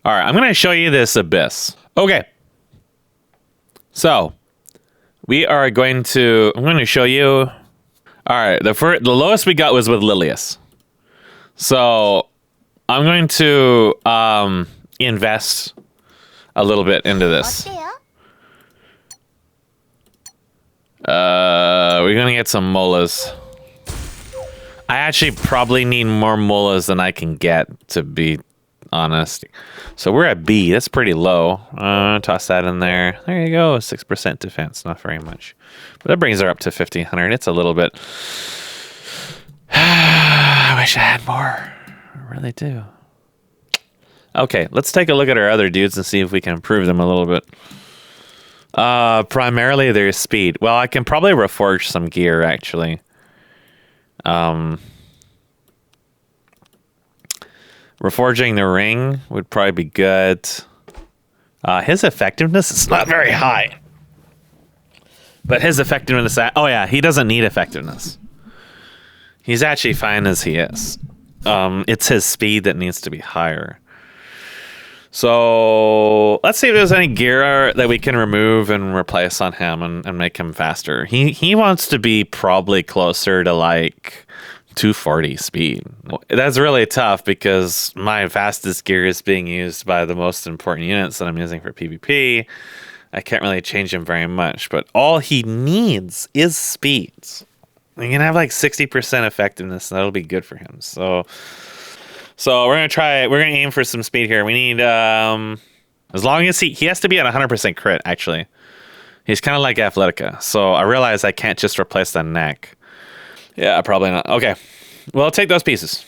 All right, I'm going to show you this abyss. Okay. So, I'm going to show you. All right, the lowest we got was with Lilius. So, I'm going to invest a little bit into this. We're going to get some molas. I actually probably need more molas than I can get, to be honest. So we're at B. That's pretty low. Toss that in there. There you go. 6% defense. Not very much. But that brings her up to 1,500. It's a little bit. I wish I had more. I really do. Okay, let's take a look at our other dudes and see if we can improve them a little bit. Primarily their speed. Well, I can probably reforge some gear, actually. Reforging the ring would probably be good. His effectiveness is not very high. But his effectiveness... Oh, yeah, he doesn't need effectiveness. He's actually fine as he is. It's his speed that needs to be higher. So let's see if there's any gear that we can remove and replace on him and make him faster. He wants to be probably closer to like 240 speed. That's really tough because my fastest gear is being used by the most important units that I'm using for PvP. I can't really change him very much, but all he needs is speed. You can have like 60% effectiveness, and that'll be good for him. So we're gonna try. We're gonna aim for some speed here. We need as long as he has to be at 100% crit. Actually, he's kind of like Athletica. So I realize I can't just replace the neck. Yeah, probably not. Okay, well, I'll take those pieces.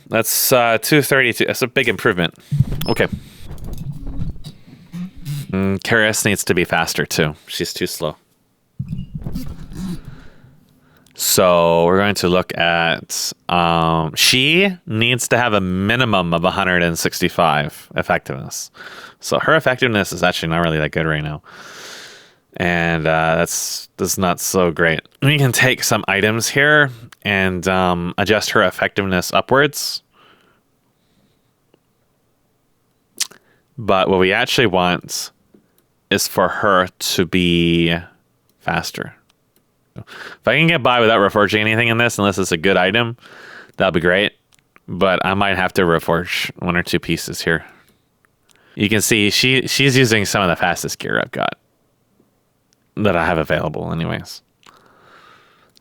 That's 232. That's a big improvement. Okay. Karis needs to be faster too. She's too slow. So we're going to look at, she needs to have a minimum of 165 effectiveness. So her effectiveness is actually not really that good right now. And that's not so great. We can take some items here and adjust her effectiveness upwards. But what we actually want is for her to be faster. If I can get by without reforging anything in this, unless it's a good item, that'll be great. But I might have to reforge one or two pieces here. You can see she's using some of the fastest gear I've got that I have available anyways.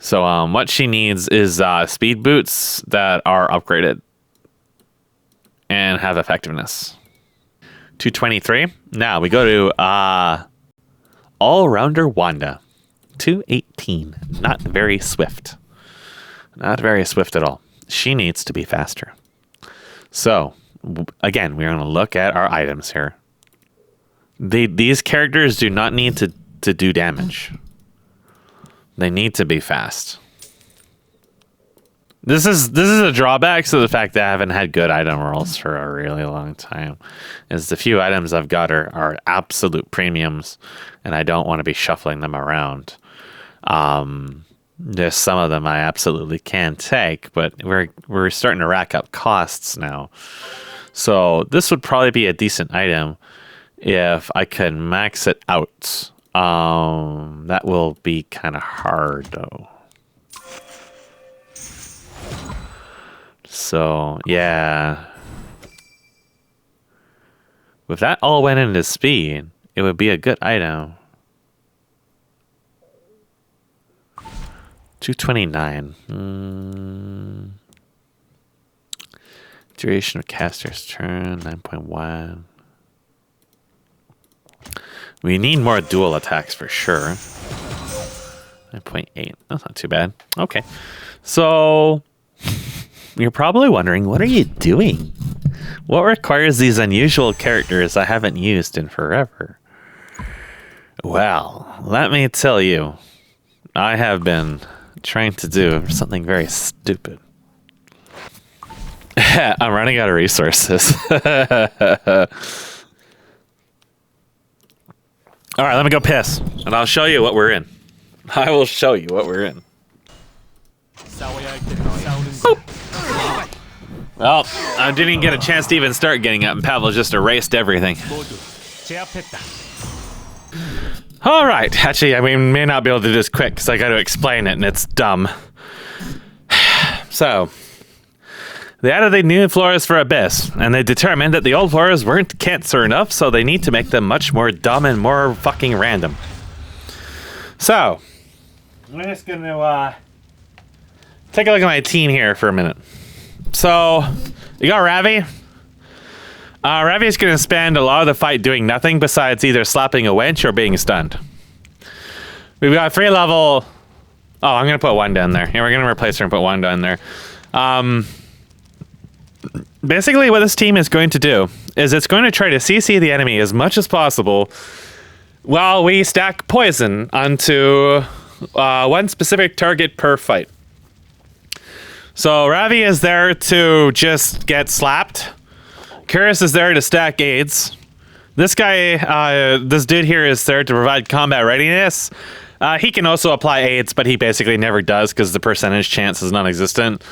So what she needs is speed boots that are upgraded and have effectiveness. 223. Now we go to All-Rounder Wanda. 218. Not very swift. Not very swift at all. She needs to be faster. So, again, we're going to look at our items here. These characters do not need to do damage. They need to be fast. This is a drawback to the fact that I haven't had good item rolls for a really long time. Is the few items I've got are absolute premiums, and I don't want to be shuffling them around. There's some of them I absolutely can take, but we're starting to rack up costs now. So this would probably be a decent item if I could max it out. That will be kind of hard though. So yeah, if that all went into speed, it would be a good item. 229. Duration of caster's turn, 9.1. We need more dual attacks for sure. 9.8. That's not too bad. Okay. So, you're probably wondering, what are you doing? What requires these unusual characters I haven't used in forever? Well, let me tell you. I have been trying to do something very stupid. I'm running out of resources. All right, let me go piss, and I'll show you what we're in. I will show you what we're in. Well, I didn't get a chance to even start getting up, and Pavel just erased everything. All right. Actually, I mean, may not be able to do this quick because I got to explain it, and it's dumb. So, they added the new floors for Abyss, and they determined that the old floors weren't cancer enough, so they need to make them much more dumb and more fucking random. So, I'm just going to take a look at my team here for a minute. So, you got Ravi. Ravi's going to spend a lot of the fight doing nothing besides either slapping a wench or being stunned. We've got 3 level... Oh, I'm going to put 1 down there. Yeah, we're going to replace her and put 1 down there. Basically, what this team is going to do is it's going to try to CC the enemy as much as possible while we stack poison onto 1 specific target per fight. So Ravi is there to just get slapped. Curious is there to stack aids. This guy, this dude here is there to provide combat readiness. He can also apply aids, but he basically never does because the percentage chance is non-existent.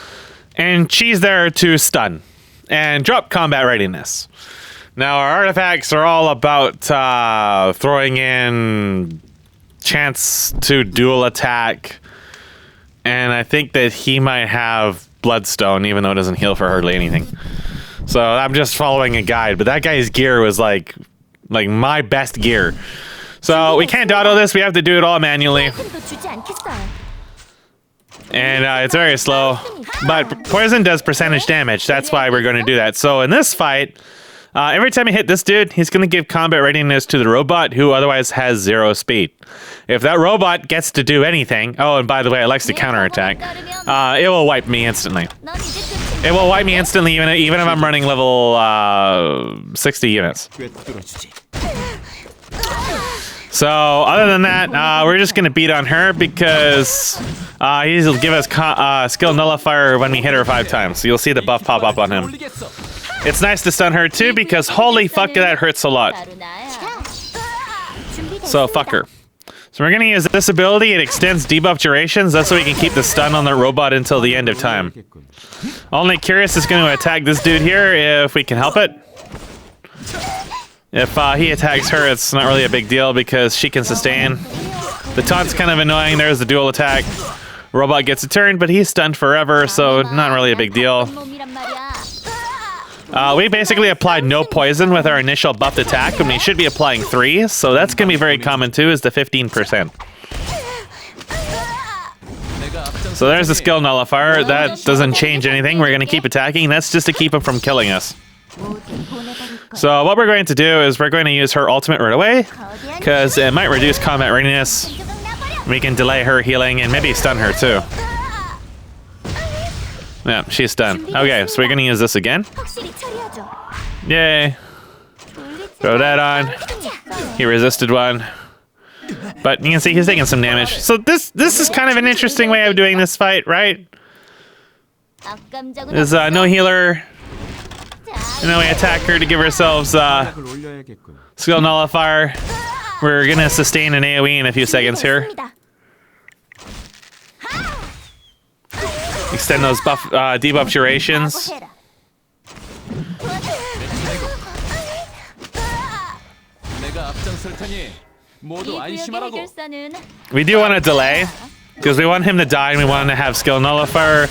And she's there to stun and drop combat readiness. Now, our artifacts are all about throwing in chance to dual attack. And I think that he might have Bloodstone, even though it doesn't heal for hardly anything. So I'm just following a guide, but that guy's gear was like my best gear. So we can't auto this, we have to do it all manually. And it's very slow, but poison does percentage damage, that's why we're going to do that. So in this fight, every time you hit this dude, he's going to give combat readiness to the robot, who otherwise has 0 speed. If that robot gets to do anything, oh, and by the way, it likes to counterattack, it will wipe me instantly. It will wipe me instantly, even if I'm running level 60 units. So, other than that, we're just going to beat on her because he'll give us skill nullifier when we hit her 5 times. So you'll see the buff pop up on him. It's nice to stun her too because holy fuck, that hurts a lot. So, fuck her. So we're going to use this ability. It extends debuff durations. That's so we can keep the stun on the robot until the end of time. Only Curious is going to attack this dude here if we can help it. If he attacks her, it's not really a big deal because she can sustain. The taunt's kind of annoying. There's the dual attack. Robot gets a turn, but he's stunned forever, so not really a big deal. We basically applied no poison with our initial buffed attack, and we should be applying 3, so that's going to be very common too, is the 15%. So there's the skill nullifier. That doesn't change anything. We're going to keep attacking. That's just to keep him from killing us. So what we're going to do is we're going to use her ultimate right away, because it might reduce combat readiness. We can delay her healing and maybe stun her too. Yeah, she's stunned. Okay, so we're going to use this again. Yay. Throw that on. He resisted one. But you can see he's taking some damage. So this is kind of an interesting way of doing this fight, right? There's no healer. And then we attack her to give ourselves skill nullifier. We're going to sustain an AoE in a few seconds here. Extend those debuff durations. We do want to delay because we want him to die and we want to have skill nullifier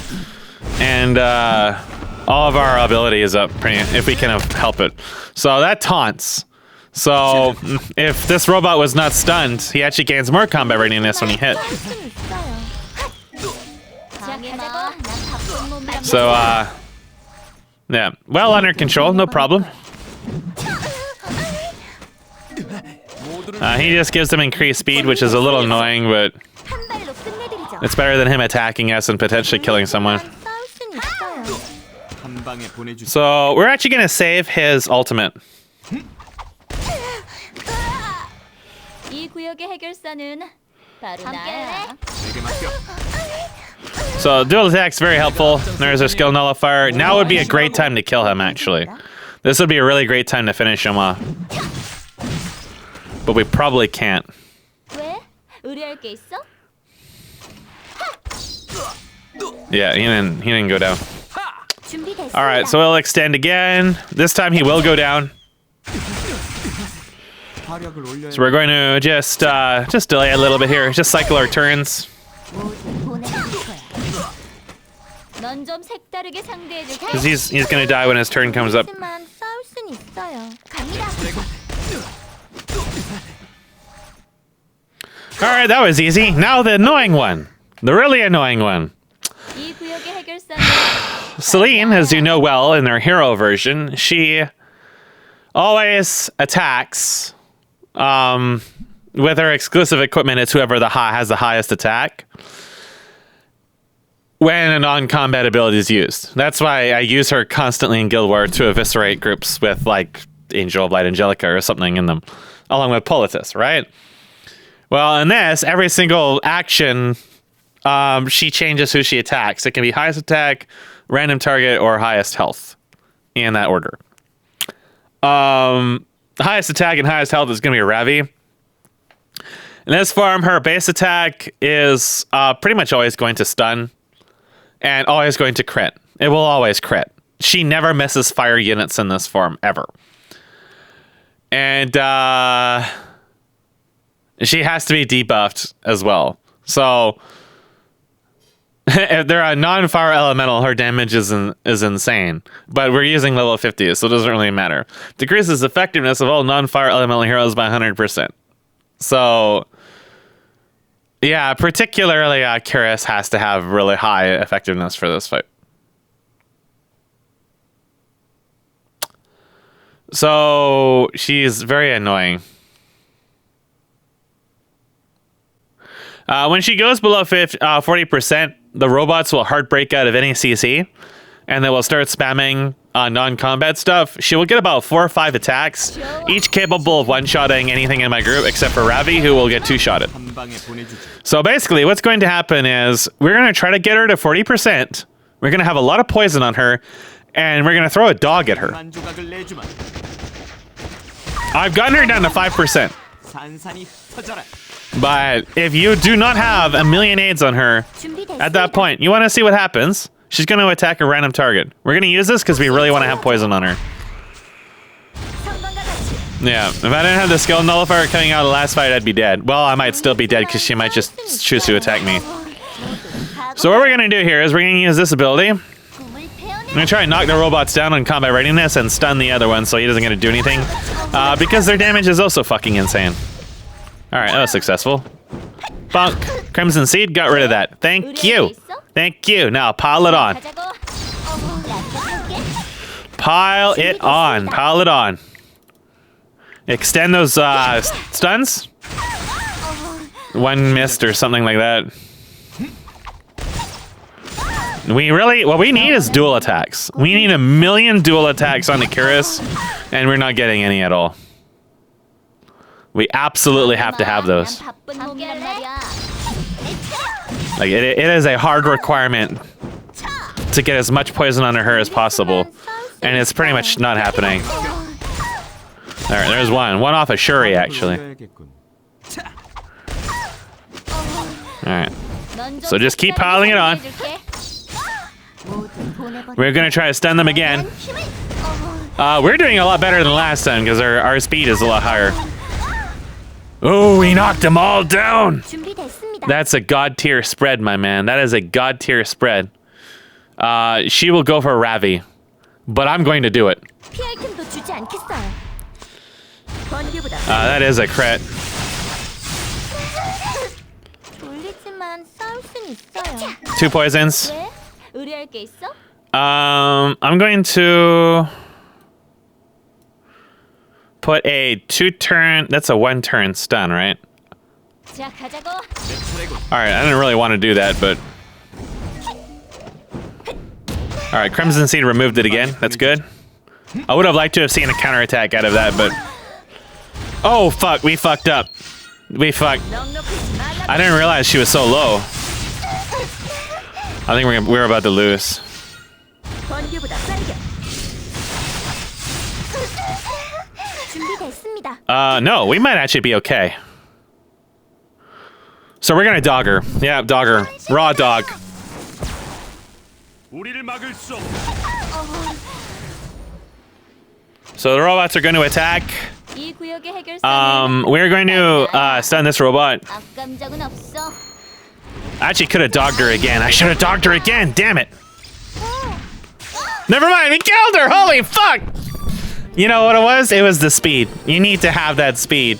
and all of our ability is up if we can help it. So that taunts. So if this robot was not stunned, he actually gains more combat readiness when he hit. So yeah, well under control, no problem. He just gives them increased speed, which is a little annoying, but it's better than him attacking us and potentially killing someone. So we're actually going to save his ultimate. So dual attack's very helpful. There's our skill nullifier. Now would be a great time to kill him, actually. This would be a really great time to finish him off. But we probably can't. Yeah, he didn't go down. 준비됐습니다. All right, so he'll extend again. This time he will go down. 화력을 올려야 So we're going to just delay a little bit here. Just cycle our turns. 모두 보내줄 거야. 넌좀 색다르게 상대해줄게. Because he's going to die when his turn comes up. 하지만 싸울 순 있어요. 갑니다. All right, that was easy. Now the annoying one. The really annoying one. 이 구역의 해결사는 Celine, as you know well in her hero version, she always attacks with her exclusive equipment. It's whoever has the highest attack when a non-combat ability is used. That's why I use her constantly in Guild War to eviscerate groups with like Angel of Light Angelica or something in them, along with Politis, right? Well, in this, every single action, she changes who she attacks. It can be highest attack, random target, or highest health, in that order. Highest attack and highest health is going to be Ravi. In this form, her base attack is pretty much always going to stun and always going to crit. It will always crit. She never misses fire units in this form, ever. And she has to be debuffed as well. So if they're a non-fire elemental, her damage is insane. But we're using level 50, so it doesn't really matter. Decreases effectiveness of all non-fire elemental heroes by 100%. So yeah, particularly Kyrus has to have really high effectiveness for this fight. So she's very annoying. When she goes below 40%, the robots will heartbreak out of any CC, and they will start spamming non-combat stuff. She will get about 4 or 5 attacks, each capable of one-shotting anything in my group except for Ravi, who will get two-shotted. 한 방에 보내주지. So basically, what's going to happen is we're going to try to get her to 40%. We're going to have a lot of poison on her, and we're going to throw a dog at her. 한 조각을 내주마. I've gotten her down to 5%. 산산이 터져라. But if you do not have a million aids on her, at that point, you want to see what happens. She's going to attack a random target. We're going to use this because we really want to have poison on her. Yeah, if I didn't have the skill nullifier coming out of the last fight, I'd be dead. Well, I might still be dead because she might just choose to attack me. So what we're going to do here is we're going to use this ability. I'm going to try and knock the robots down on combat readiness and stun the other one so he doesn't get to do anything. Because their damage is also fucking insane. Alright, that was successful. Bunk. Crimson Seed, got rid of that. Thank you. Thank you. Now, pile it on. Pile it on. Pile it on. Extend those stuns. One missed or something like that. What we need is dual attacks. We need 1 million dual attacks on the Kyrus, and we're not getting any at all. We absolutely have to have those. Like it is a hard requirement to get as much poison onto her as possible, and it's pretty much not happening. All right, there's one off of Shuri actually. 올려야겠군. All right, so just keep piling it on. We're gonna try to stun them again. We're doing a lot better than last time because our speed is a lot higher. Oh, we knocked them all down. That's a god tier spread, my man. That is a god tier spread. She will go for Ravi, but I'm going to do it. That is a crit. Two poisons. I'm going to put a 2-turn. That's a 1-turn stun, right? 내 차례군. All right, I didn't really want to do that, but all right. Crimson Seed removed it again. That's good. I would have liked to have seen a counterattack out of that, but oh fuck, we fucked up. We fucked. I didn't realize she was so low. I think we're about to lose. No, we might actually be okay. So we're gonna dog her. Yeah, dog her. Raw dog. 우리를 막을 수 없다. So the robots are going to attack. 이 구역의 해결사는 We're going to stun this robot. 악감 적은 없어. I actually could have dogged her again. I should have dogged her again. Damn it. Never mind. We killed her. Holy fuck. You know what it was? It was the speed. You need to have that speed.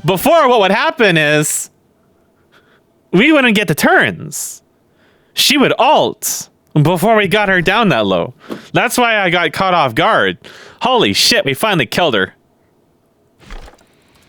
Before, what would happen is we wouldn't get the turns. She would ult before we got her down that low. That's why I got caught off guard. Holy shit, we finally killed her.